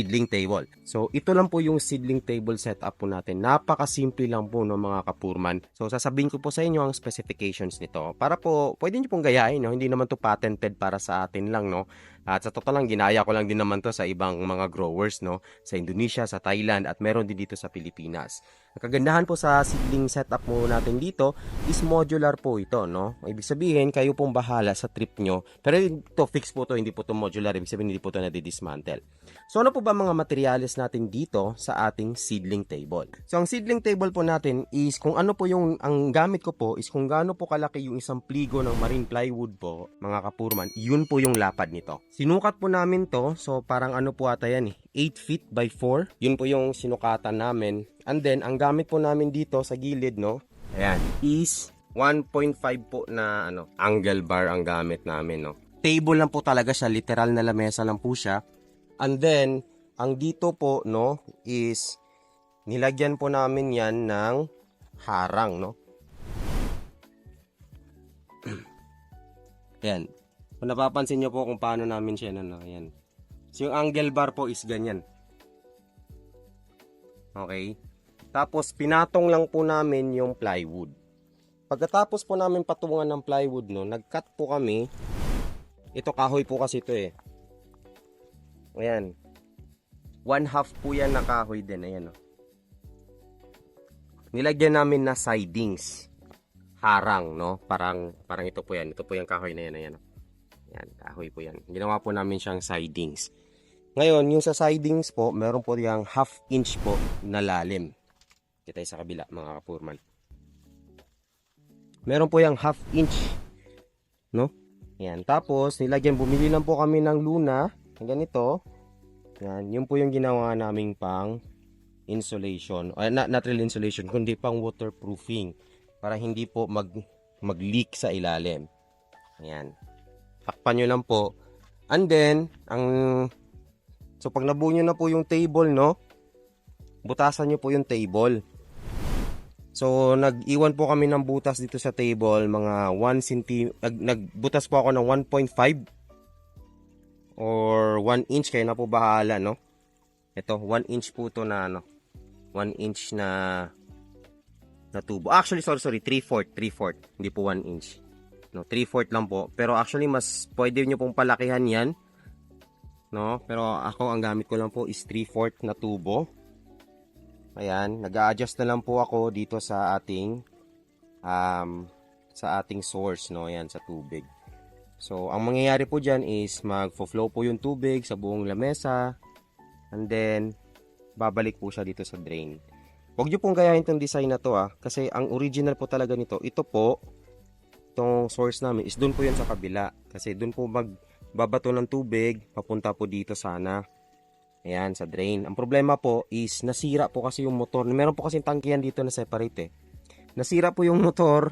seedling table. So, ito lang po yung seedling table setup po natin. Napakasimple lang po no mga kapurman. So, sasabihin ko po sa inyo ang specifications nito. Para po, pwede nyo pong gayahin, no? Hindi naman to patented para sa atin lang, no? At sa totoo lang, ginaya ko lang din naman to sa ibang mga growers, no? Sa Indonesia, sa Thailand, at meron din dito sa Pilipinas. Ang kagandahan po sa seedling setup mo natin dito is modular po ito, no? Ibig sabihin, kayo pong bahala sa trip nyo. Pero ito, fix po to, hindi po to modular. Ibig sabihin, hindi po to nadidismantle. So, ano po ba mga materials natin dito sa ating seedling table? So, ang seedling table po natin is kung ano po yung, ang gamit ko po is kung gaano po kalaki yung isang pligo ng marine plywood po, mga kapurman, yun po yung lapad nito. Sinukat po namin to, so parang ano po ata yan 8 feet by 4. Yun po yung sinukatan namin. And then, ang gamit po namin dito sa gilid, no? Ayan, is 1.5 po na angle bar ang gamit namin, no? Table lang po talaga siya, literal na lamesa lang po siya. And then, ang dito po, no, is nilagyan po namin yan ng harang, no? Ayan. Kung napapansin nyo po kung paano namin siya, ayan. So, yung angle bar po is ganyan. Okay? Tapos, pinatong lang po namin yung plywood. Pagkatapos po namin patungan ng plywood, no, nag-cut po kami. Ito, kahoy po kasi ito eh. Ayan. 1/2 po yan na kahoy din. Ayan, no. Nilagyan namin na sidings. Harang, no? Parang ito po yan. Ito po yung kahoy na yan. Ayan, no. Ayan, kahoy po yan. Ginawa po namin siyang sidings. Ngayon, yung sa sidings po, meron po yung 1/2 inch po na lalim. Kita sa kabila, mga kapurman. Meron po yung 1/2 inch, no? Yan. Tapos, bumili lang po kami ng luna, ganito. Yan. Yun po yung ginawa naming pang insulation. Not real insulation, kundi pang waterproofing. Para hindi po mag-leak sa ilalim. Yan. Takpan nyo lang po. And then, so pag nabuo nyo na po yung table, no? Butasan nyo po yung table. So, nag-iwan po kami ng butas dito sa table, mga 1 cm. Nagbutas po ako ng 1.5 or 1 inch, kayo na po bahala, no? Ito, 1 inch po to na, 1 inch na tubo. Actually, sorry, 3/4. Hindi po 1 inch. No, 3/4 lang po. Pero actually, mas pwede nyo pong palakihan yan. No? Pero ako, ang gamit ko lang po is 3/4 na tubo. Ayan, nag-a-adjust na lang po ako dito sa ating source, no? Ayan, sa tubig. So, ang mangyayari po dyan is magfo-flow po yung tubig sa buong lamesa. And then, babalik po siya dito sa drain. Huwag nyo pong gayahin itong design na to kasi ang original po talaga nito, ito po, itong source namin is dun po yan sa kabila. Kasi dun po magbabato ng tubig, papunta po dito sana. Ayan, sa drain. Ang problema po is nasira po kasi yung motor. Meron po kasi tangkihan dito na separate eh. Nasira po yung motor,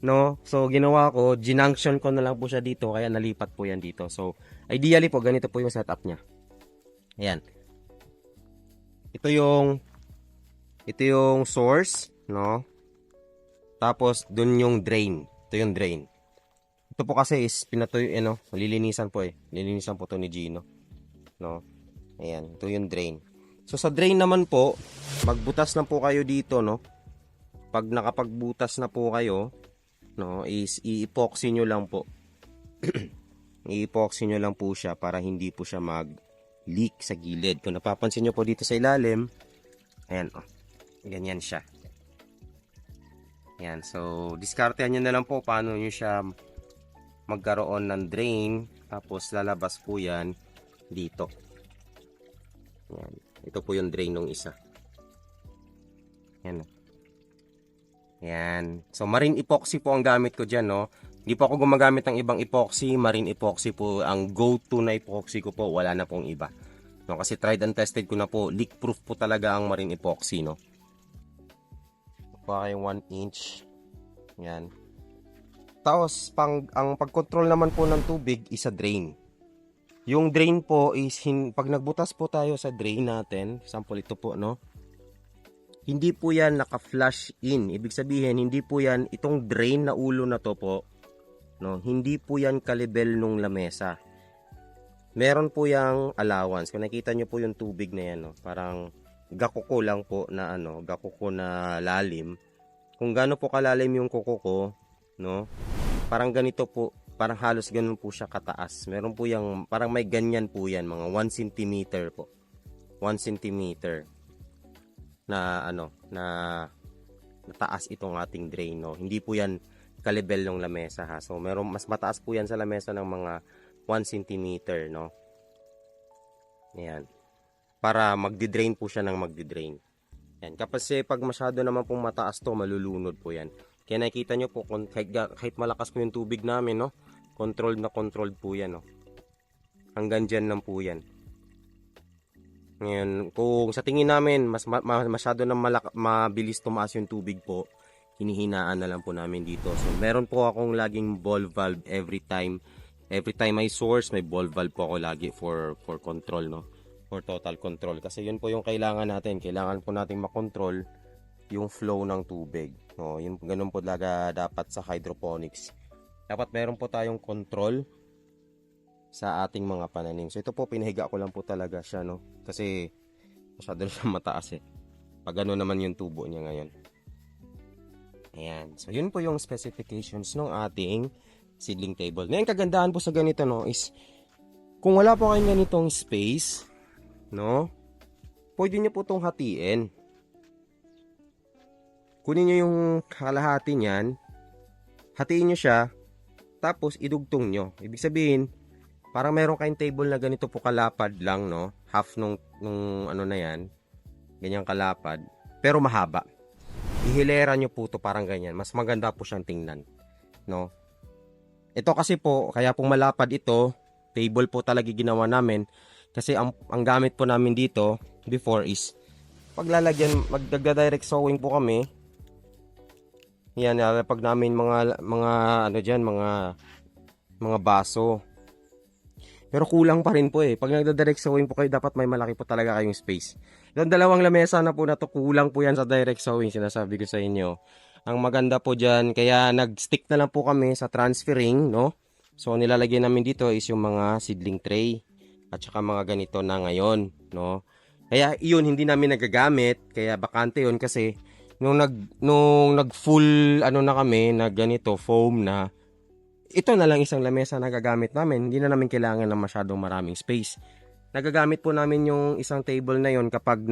no? So, ginawa ko, ginunction ko na lang po siya dito, kaya nalipat po yan dito. So, ideally po, ganito po yung setup niya. Ayan. Ito yung source, no? Tapos, dun yung drain. Ito yung drain. Ito po kasi is pinatuyo, lilinisan po eh. Lilinisan po to ni Gino, no? Ayan, ito yung drain. So, sa drain naman po, magbutas na po kayo dito, no? Pag nakapagbutas na po kayo, no, is i-epoxy nyo lang po. I-epoxy nyo lang po siya para hindi po siya mag-leak sa gilid. Kung napapansin nyo po dito sa ilalim, ayan, ganyan siya. Ayan, so, diskartehan nyo na lang po paano nyo siya magkaroon ng drain. Tapos, lalabas po yan dito. Yan. Ito po yung drain ng isa. Yan. Yan. So, marine epoxy po ang gamit ko dyan, no? Hindi po ako gumagamit ng ibang epoxy. Marine epoxy po ang go-to na epoxy ko po. Wala na pong iba. No? Kasi tried and tested ko na po. Leak-proof po talaga ang marine epoxy, no? Pa kayong 1 inch. Yan. Tapos, ang pag-control naman po ng tubig is sa drain. Yung drain po is, pag nagbutas po tayo sa drain natin, sample ito po, no? Hindi po yan naka-flush in. Ibig sabihin, hindi po yan, itong drain na ulo na to po, no? Hindi po yan kalibel nung lamesa. meron po yung allowance. Kung nakita nyo po yung tubig na yan, no, parang gakuko lang po na gakuko na lalim. Kung gaano po kalalim yung kuko ko, no, parang ganito po, parang halos ganun po siya kataas. Meron po yung, parang may ganyan po yan, mga 1 cm po. 1 cm na na taas itong ating drain, no. Hindi po yan kalibel ng lamesa, ha. So meron mas mataas po yan sa lamesa ng mga 1 cm, no. Ayan. Para magdi-drain po siya ng magdi-drain. Yan. Kasi pag masyado naman pong mataas to, malulunod po yan. Kaya nakikita nyo po, kahit malakas po yung tubig namin, no, controlled na controlled po yan, no. Hanggang dyan lang po yan. Ngayon, kung sa tingin namin masyado na mabilis tumaas yung tubig po, hinihinaan na lang po namin dito. So meron po akong laging ball valve every time may source, may ball valve po ako lagi for control, no, for total control. Kasi yun po yung kailangan natin. Kailangan po nating makontrol yung flow ng tubig, no. Yun, ganun po dapat sa hydroponics. Dapat meron po tayong control sa ating mga pananim. So ito po, pinahiga ko lang po talaga siya, no, kasi masyado na siya mataas eh. Pag ano naman yung tubo niya ngayon. Ayan. So yun po yung specifications ng ating seedling table. Ngayon, kagandahan po sa ganito, no, is kung wala po kayong ganitong space, no, pwede nyo po itong hatiin. Kunin nyo yung kalahati niyan, hatiin nyo siya, tapos idugtong nyo. Ibig sabihin, parang meron kayong table na ganito po kalapad lang, no? Half nung ano na yan. Ganyang kalapad. Pero mahaba. Ihilera nyo po to parang ganyan. Mas maganda po siyang tingnan, no? Ito kasi po, kaya pong malapad ito, table po talaga ginawa namin. Kasi ang gamit po namin dito, before is, paglalagyan, magdagda-direct sowing po kami. Yan, pag namin mga ano dyan, mga baso. Pero kulang pa rin po eh. Pag nagda-direct sowing po kayo, dapat may malaki po talaga kayong space. Yung dalawang lamesa na po na to, kulang po yan sa direct sowing, sinasabi ko sa inyo. Ang maganda po dyan, kaya nag-stick na lang po kami sa transferring, no? So, nilalagay namin dito is yung mga seedling tray. At saka mga ganito na ngayon, no? Kaya yun, hindi namin nagagamit. Kaya bakante yun kasi nung nag full ano na kami, na ganito, foam na, ito na lang isang lamesa na gagamit namin. Hindi na namin kailangan ng masyadong maraming space. Nagagamit po namin yung isang table na yon kapag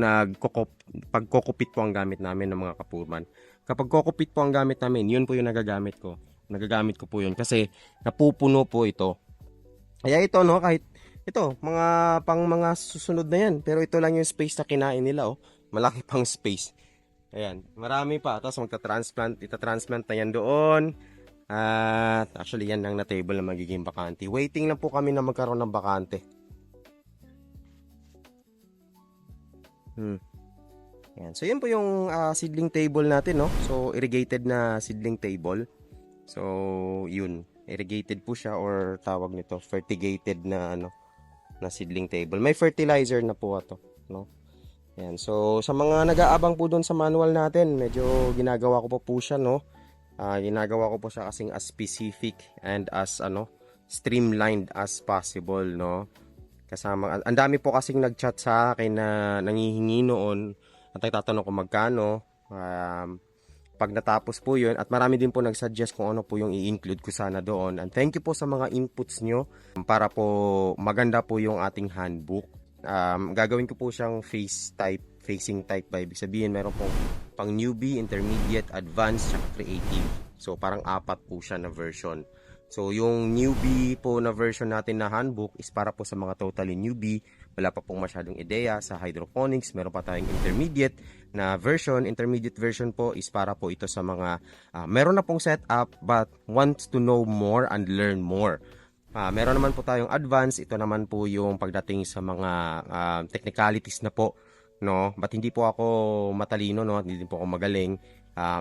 pagkokupit po ang gamit namin ng mga kapurman. Kapag kokupit po ang gamit namin, yun po yung nagagamit ko. Nagagamit ko po yun kasi napupuno po ito. Kaya ito, no, kahit ito, mga susunod na yan. Pero ito lang yung space na kinain nila, oh. Malaki pang space. Ayan, marami pa. Tapos itatransplant na yan doon. At actually yan lang na table na magiging bakante. Waiting lang po kami na magkaroon ng bakante. Yan. So yan po yung seedling table natin, no. So irrigated na seedling table. So yun, irrigated po siya or tawag nito fertigated na na seedling table. May fertilizer na po ito, no. Yan. So sa mga nag-aabang po doon sa manual natin, medyo ginagawa ko po siya, no. Ginagawa ko po siya kasing as specific and as streamlined as possible, no. Kasama, ang dami po kasing nag-chat sa akin na nangihingi noon at nagtatanong kung magkano pag natapos po yun, at marami din po nag-suggest kung ano po yung i-include ko sana doon. And thank you po sa mga inputs nyo para po maganda po yung ating handbook. Gagawin ko po siyang facing type ba, ibig sabihin meron pong pang newbie, intermediate, advanced, at creative. So parang 4 po siya na version. So yung newbie po na version natin na handbook is para po sa mga totally newbie, wala pa pong masyadong ideya sa hydroponics. Meron pa tayong intermediate na version. Intermediate version po is para po ito sa mga meron na pong setup but wants to know more and learn more. Meron naman po tayong advance. Ito naman po yung pagdating sa mga technicalities na po, no. But hindi po ako matalino, no, hindi din po ako magaling.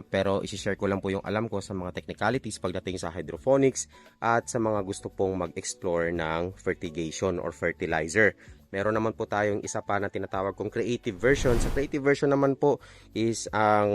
Pero isi-share ko lang po yung alam ko sa mga technicalities pagdating sa hydroponics at sa mga gusto pong mag-explore ng fertigation or fertilizer. Meron naman po tayong isa pa na tinatawag kong creative version. Sa creative version naman po is ang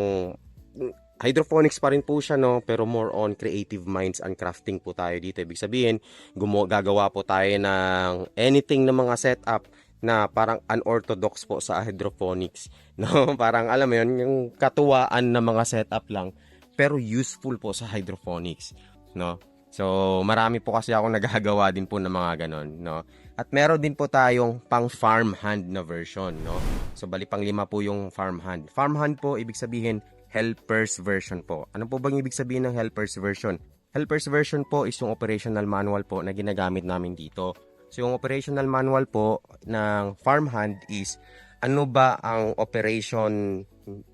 hydroponics pa rin po siya, no, pero more on creative minds and crafting po tayo dito. Ibig sabihin, gagawa po tayo ng anything na mga setup na parang unorthodox po sa hydroponics, no? Parang alam mo yun, yung katuwaan na mga setup lang, pero useful po sa hydroponics, no? So, marami po kasi akong nagagawa din po ng mga ganon, no? At meron din po tayong pang farmhand na version, no? So, bali pang 5 po yung farmhand. Farmhand po, ibig sabihin, helper's version po. Ano po bang ibig sabihin ng helper's version? Helper's version po is yung operational manual po na ginagamit namin dito. So, yung operational manual po ng farmhand is ano ba ang operation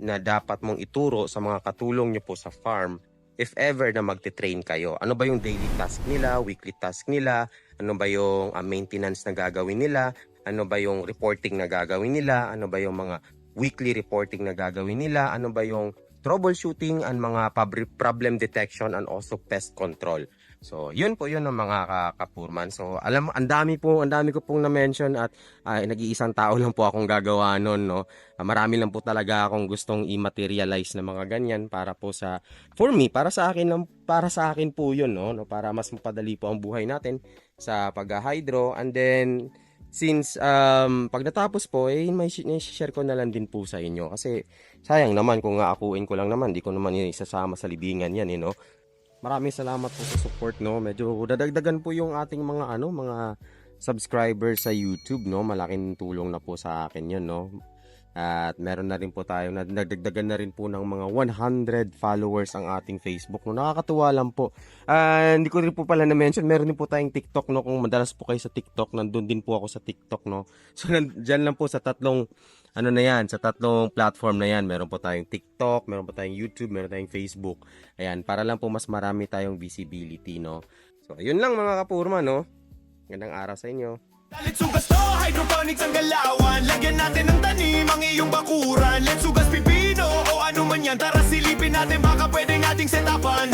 na dapat mong ituro sa mga katulong nyo po sa farm if ever na magte-train kayo. Ano ba yung daily task nila, weekly task nila, ano ba yung maintenance na gagawin nila, ano ba yung reporting na gagawin nila, ano ba yung mga weekly reporting na gagawin nila, ano ba yung troubleshooting and mga problem detection and also pest control. So, yun po yun ng mga kapurman. So, ang dami ko pong na-mention at nag-iisang tao lang po akong gagawa nun, no. Marami lang po talaga akong gustong i-materialize na mga ganyan para po para sa akin po yun, no, para mas mapadali po ang buhay natin sa pag-hydro. And then, since pag natapos po, may share ko na lang din po sa inyo kasi sayang naman kung aakuin ko lang naman, di ko naman isasama sa libingan yan, no. Maraming salamat po sa support, no. Medyo dadagdagan po yung ating mga subscribers sa YouTube, no. Malaking tulong na po sa akin 'yun, no. At meron na rin po tayo, nagdagdagan na rin po ng mga 100 followers ang ating Facebook, no. Nakakatuwa lang po. Hindi ko rin po pala na-mention, meron din po tayong TikTok, no. Kung madalas po kayo sa TikTok, nandun din po ako sa TikTok, no. So, dyan lang po sa tatlong platform na yan. Meron po tayong TikTok, meron po tayong YouTube, meron tayong Facebook. Ayan, para lang po mas marami tayong visibility, no. So, yun lang mga kapurma, no. Gandang araw sa inyo. Let's sugas to, hydroponics ang galawan. Lagyan natin ng tanim ang iyong bakuran. Let's sugas pipino o ano man yan. Tara silipin natin, baka pwedeng ating setapan.